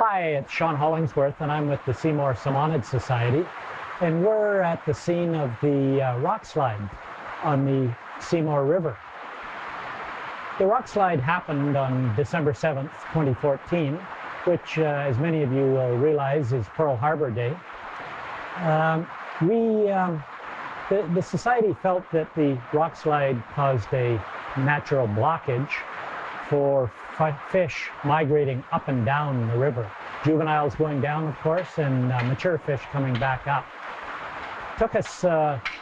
Hi, it's Sean Hollingsworth, and I'm with the Seymour Salmonid Society, and we're at the scene of the rock slide on the Seymour River. The rock slide happened on December 7th, 2014, which, as many of you will realize, is Pearl Harbor Day. The Society felt that the rock slide caused a natural blockage for fish migrating up and down the river. Juveniles going down, of course, and mature fish coming back up. It took us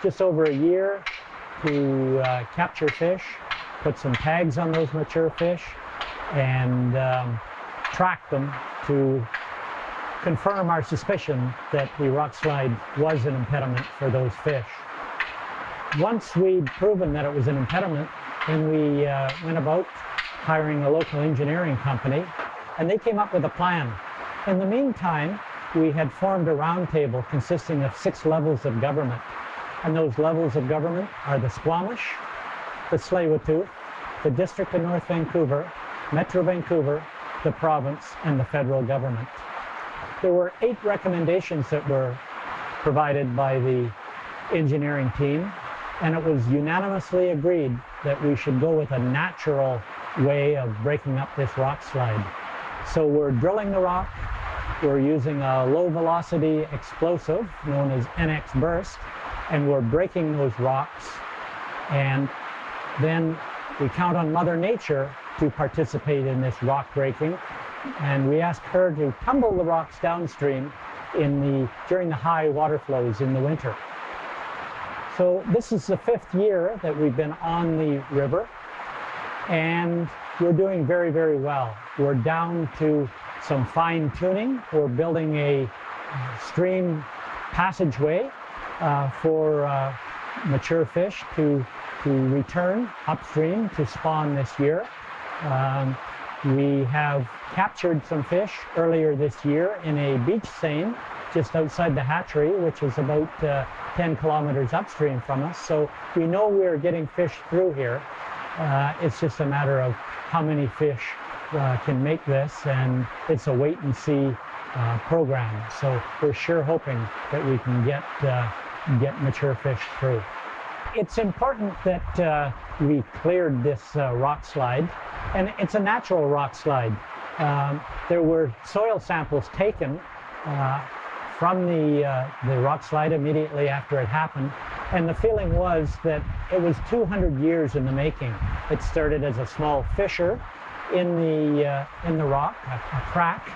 just over a year to capture fish, put some tags on those mature fish, and track them to confirm our suspicion that the rock slide was an impediment for those fish. Once we'd proven that it was an impediment, then we went about hiring a local engineering company, and they came up with a plan. In the meantime, we had formed a roundtable consisting of 6 levels of government, and those levels of government are the Squamish, the Tsleil-Waututh, the District of North Vancouver, Metro Vancouver, the province, and the federal government. There were 8 recommendations that were provided by the engineering team, and it was unanimously agreed that we should go with a natural way of breaking up this rock slide. So we're drilling the rock, we're using a low velocity explosive known as NX burst, and we're breaking those rocks, and then we count on Mother Nature to participate in this rock breaking, and we ask her to tumble the rocks downstream during the high water flows in the winter. So this is the 5th year that we've been on the river, and we're doing very, very well. We're down to some fine tuning. We're building a stream passageway for mature fish to return upstream to spawn this year. We have captured some fish earlier this year in a beach seine just outside the hatchery, which is about 10 kilometers upstream from us. So we know we're getting fish through here. It's just a matter of how many fish can make this, and it's a wait and see program. So we're sure hoping that we can get mature fish through. It's important that we cleared this rock slide, and it's a natural rock slide. There were soil samples taken from the rock slide immediately after it happened, and the feeling was that it was 200 years in the making. It started as a small fissure in the rock, a crack.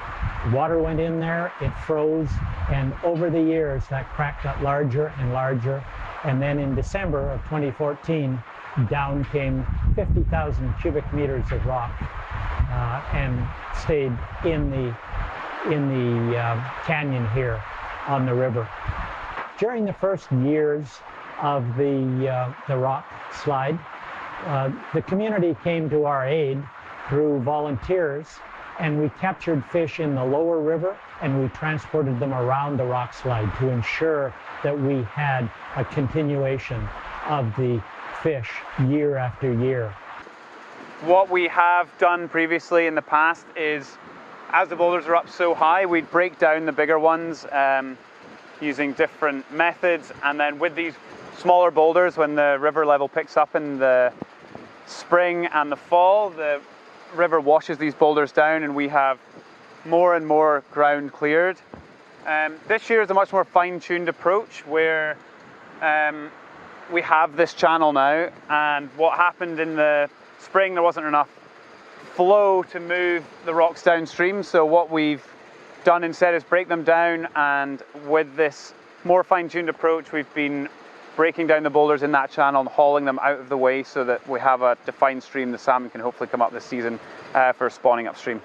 Water went in there, it froze, and over the years that crack got larger and larger, and then in December of 2014 down came 50,000 cubic meters of rock and stayed in the canyon here on the river. During the first years of the rock slide, the community came to our aid through volunteers, and we captured fish in the lower river, and we transported them around the rock slide to ensure that we had a continuation of the fish year after year. What we have done previously in the past is, as the boulders are up so high, we'd break down the bigger ones using different methods, and then with these smaller boulders, when the river level picks up in the spring and the fall, the river washes these boulders down and we have more and more ground cleared. This year is a much more fine-tuned approach where we have this channel now, and what happened in the spring, there wasn't enough flow to move the rocks downstream, so what we've done instead is break them down, and with this more fine-tuned approach we've been breaking down the boulders in that channel and hauling them out of the way so that we have a defined stream the salmon can hopefully come up this season for spawning upstream.